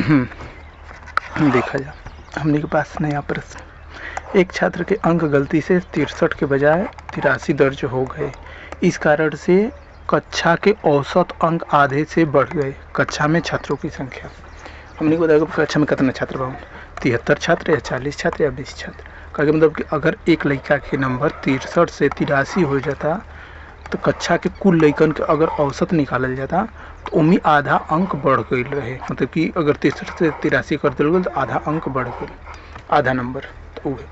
देखा जा हमने के पास नया प्रश्न। एक छात्र के अंक गलती से 63 के बजाय 83 दर्ज हो गए। इस कारण से कक्षा के औसत अंक आधे से बढ़ गए। कक्षा में छात्रों की संख्या हमने को बताया कक्षा में कितने छात्र बा, 73 छात्र या 40 छात्र या 20 छात्र का मतलब कि अगर एक लड़का के नंबर 63 से 83 हो जाता तो कक्षा के कुल लड़कन के अगर औसत निकालल जाता तो उम्मीद आधा अंक बढ़ गई रहे। मतलब कि अगर 63 से 83 कर दिल तो आधा अंक बढ़ गई, आधा नंबर। तो उहे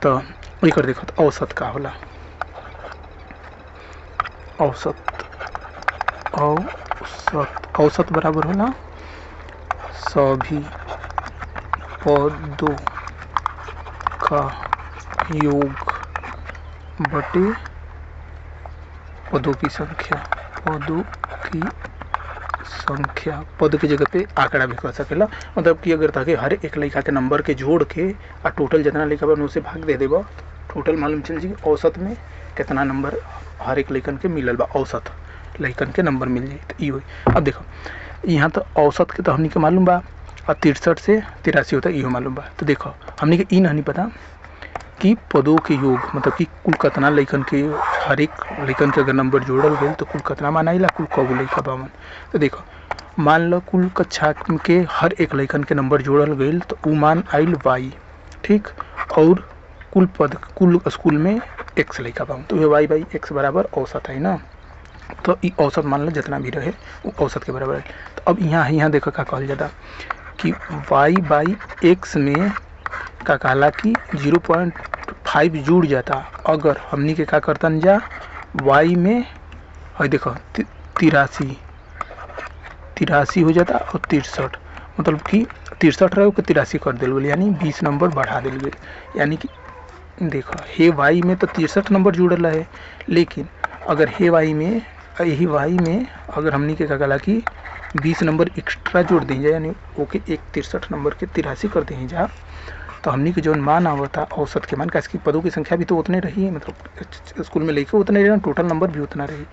तो एक देखो तो औसत का होला। औसत बराबर होला सभी पदों का योग बटे पदों की संख्या। पद की जगह पे आंकड़ा भी कर सकेला। मतलब कि अगर ताकि हर एक लड़का के नंबर के जोड़ के और टोटल जितना लड़का बन उसे भाग दे देबा, टोटल मालूम चल जी औसत में कितना नंबर हर एक लड़कन के मिलल बा, औसत लड़कन के नंबर मिल जाए तो ये। अब देखो यहाँ तो औसत के तो हमने के मालूम बा और 63 से 83 होता है इहो मालूम बा। तो देखो हमने के नहीं पता कि पदों के योग मतलब कि कुल कितना लड़कन के हर एक लड़कन के अगर नंबर जोड़ल गए तो कुल कितना मान आइला, कुल कगो लड़का बावन। तो देखो मान लो कुल कक्षा के हर एक लड़कन के नंबर जोड़ल गए तो वो मान आइल y, ठीक। और कुल स्कूल में x लड़का बावन तो ये y बाई x बराबर औसत है ना। तो ये औसत मान लो जितना भी रहे वो औसत के बराबर है। तो अब यहाँ देखो क्या कहल जाता कि y बाई x में का कहला कि 0.5 जुड़ जाता अगर हमनी के क्या करतन जा y में है देखो 83 हो जाता और 63 मतलब कि 63 रहे 83 कर दिल गई, यानी 20 नंबर बढ़ा दिल गई। यानी कि देखो हे y में तो 63 नंबर जुड़ल है, लेकिन अगर हे y में यही y में अगर हमनी के का कहला कि 20 नंबर एक्स्ट्रा जोड़ दी जाए यानी ओके एक 63 नंबर के 83 कर दी जा तो हमनी के जो मान आवता औसत के मान का इसकी पदों की संख्या भी तो उतने रही, मतलब स्कूल में लेके उतने रहे, टोटल नंबर भी उतना रही।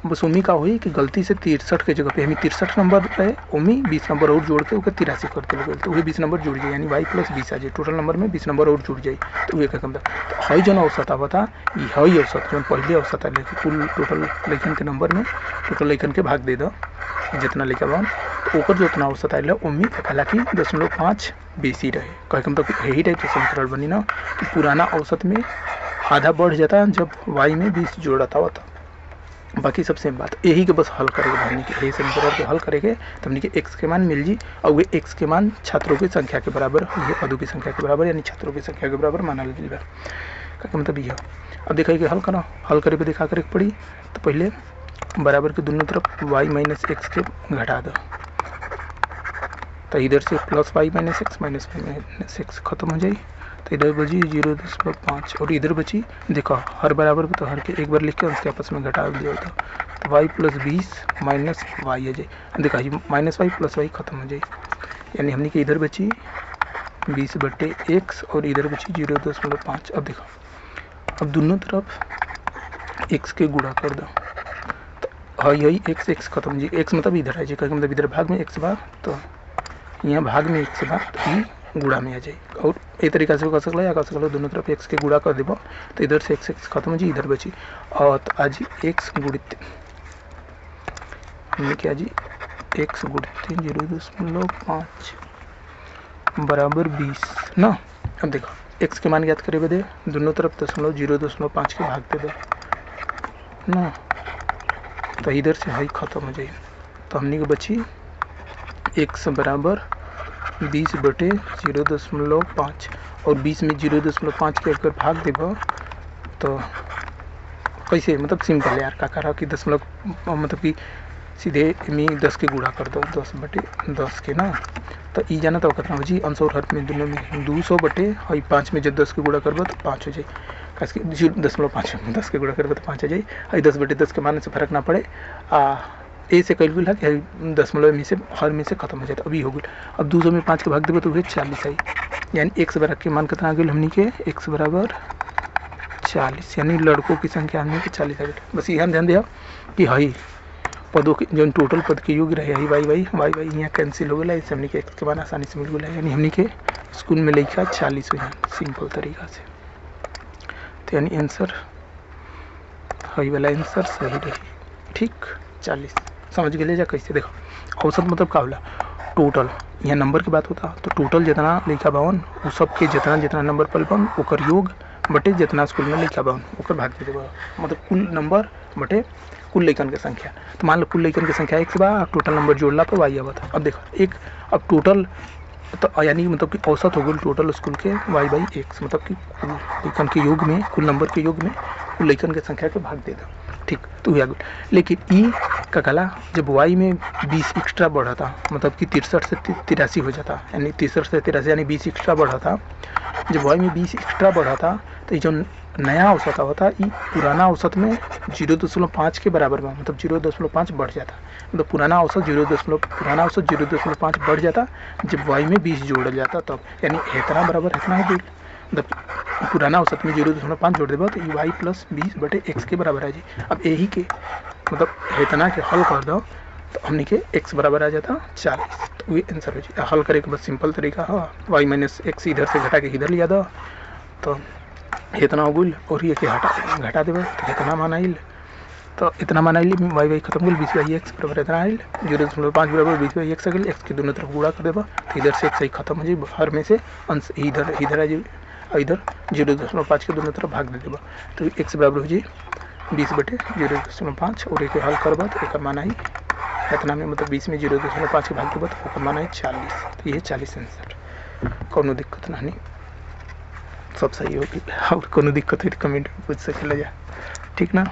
बस उम्मीद का हुई कि गलती से 63 के जगह पे हमें 63 नंबर रहे, उम्मीद 20 नंबर और जोड़ के ओके 83 कर दिया गया तो वही 20 नंबर जुड़ जाए, यानी y प्लस 20 आ जाए, टोटल नंबर में 20 नंबर और जुड़ जाए तो वही कम था। तो हई जो औसत आवता हई औसत जो पहले औसत है लेकिन कुल टोटल लड़कन के नंबर में टोटल लड़कन के भाग दे दो जितना लड़का बन तो ओकर जो उतना औसत आए उम्मीद हालांकि 0.5 बेसी रहे। कहे कम तो यही टाइप से समीकरण बनी ना कि पुराना औसत में आधा बढ़ जाता जब y में 20 जोड़ता होता। बाकी सब सेम बात यही के बस हल करेंगे हमने के यही समीकरण को हल करेंगे तो हमने के x के मान मिल जी और वे x के मान छात्रों की संख्या के बराबर ये पदों की संख्या के बराबर यानी छात्रों की संख्या के बराबर माना गया का मतलब ये। अब देखा कि हल करो, हल करे पे देखा करे पड़ी तो पहले बराबर के दोनों तरफ y माइनस एक्स के घटा दो तो इधर से प्लस y माइनस एक्स खत्म हो जाए तो इधर बची 0.5 और इधर बची देखो हर बराबर तो हर के एक बार लिख के उसके आपस में घटा दिया तो y प्लस 20 माइनस वाई आ जाए। देखा माइनस वाई प्लस वाई खत्म हो जाए यानी हमने के इधर बची 20 बटे x और इधर बची 0.5। अब देखो अब दोनों तरफ x के गुणा कर दो तो यही x खत्म जी, x मतलब इधर आ जाए मतलब इधर भाग में x बार तो यहाँ भाग में x बार तो ई गुणा में आ जाए। और एक तरीका से कर सकला या कर सकला दोनों तरफ x के गुणा कर देबो तो इधर से x खत्म हो जी इधर बची और तो आज x गुणित हमने क्या जी x गुणित 0.5 बराबर 20 ना। अब देखो x के मान याद करे बदे दोनों तरफ 0.5 के भाग दे दो ना तो इधर से हाई खत्म हो जाए तो हमने को बची x बराबर 20 बटे 0.5 और 20 में 0.5 के अगर भाग देबो तो कैसे मतलब सिंपल यार का करा कि 10 मतलब कि सीधे में 10 के गुणा कर दो 10 बटे 10 के ना तो ई जाना तो कितना हो जी अंश और हर में दोनों में 200 बटे और 5 में जब 10 के गुणा करबो तो 5 हो जाए कैसे 0.5 में 10 के गुणा करबो तो 5 हो जाए और 10 बटे 10 के मान से फर्क ना पड़े ए से कैलकुल है कि 10 में से हर में से खत्म हो जाता अभी हो गई। अब 200 में 5 के भाग देबो तो वही 40 आई यानी x बराबर के मान कितना आ गई हमनी के x बराबर 40 यानी लड़कों की संख्या हमनी के 40 आ गई। बस यहाँ ध्यान दिया कि हई पदों के जो टोटल पद के योग रहे वाई वाई वाई वाई यहाँ कैंसिल हो गया, इसे हमने के एक्स के बाद आसानी से मिल गया, यानी हमने के स्कूल में लिखा 40 हुई सिंपल तरीका से। तो यानी आंसर वही वाला आंसर सही रही। ठीक 40 समझ गए जा कैसे। देखो औसत मतलब का होला टोटल, यहाँ नंबर की बात होता तो टोटल जितना लिखा बावन वो सब के जितना जितना नंबर पल पावन ओकर योग बटे जितना स्कूल में लिखा बावन ओकर भाग दे देबा, मतलब कुल नंबर बटे कुल लइकन के संख्या। तो मान लो कुल लइकन के संख्या एक से बा, टोटल नंबर जोड़ला पर वाई आवत। अब देखो एक अब टोटल तो यानी मतलब कि औसत हो गई टोटल स्कूल के वाई बाई एक्स, मतलब कि कुल लइकन के योग में कुल नंबर के योग में कुल लइकन के संख्या के भाग दे दो। ठीक तो हुआ। लेकिन ई का कला जब वाई में 20 एक्स्ट्रा बढ़ा था, मतलब कि 63 से 83 हो जाता, यानी 63 से 83 यानी 20 एक्स्ट्रा बढ़ा था। जब वाई में 20 एक्स्ट्रा बढ़ा था तो ये जो नया औसत होता ये पुराना औसत में 0.5 के बराबर में, मतलब 0.5 बढ़ जाता। मतलब पुराना औसत 0.5 बढ़ जाता जब वाई में 20 जोड़ा जाता तब, यानी इतना बराबर इतना हो गई। मतलब पुराना औसत में 0.5 जोड़ देगा तो वाई प्लस 20 बटे एक्स के बराबर आ जी। अब यही के मतलब इतना के हल कर दो तो हमने के एक्स बराबर आ जाता 40। तो ये आंसर हो जी। हल करे के बस सिंपल तरीका है, वाई माइनस एक्स इधर से घटा के इधर लिया दो तो इतना हो गई, और ये घटा देव तो इतना मान आइल, तो इतना मान आइल वाई वाई खत्म गई 20 बाई एक्स बराबर इतना आइल 0.5 बराबर 20 बाई एक्स आ गई। एक्स के दोनों तरफ गुणा कर देगा तो इधर से एक्स ही खत्म हो जाए, हर में से अंश इधर इधर आ जाए, इधर 0.5 के दोनों तरफ भाग दे देगा तो एक्स बराबर हो जाए 20 बटे 0.5 और एक हल करबा तो एक मान आई इतना में, मतलब 20 में 0.5 के भाग देगा तो ओकर मान आई 40। तो ये 40 आंसर। कोनो दिक्कत नहीं, सब सही होगी। और कोनो दिक्कत है तो कमेंट में पूछ सकेला जा, ठीक ना।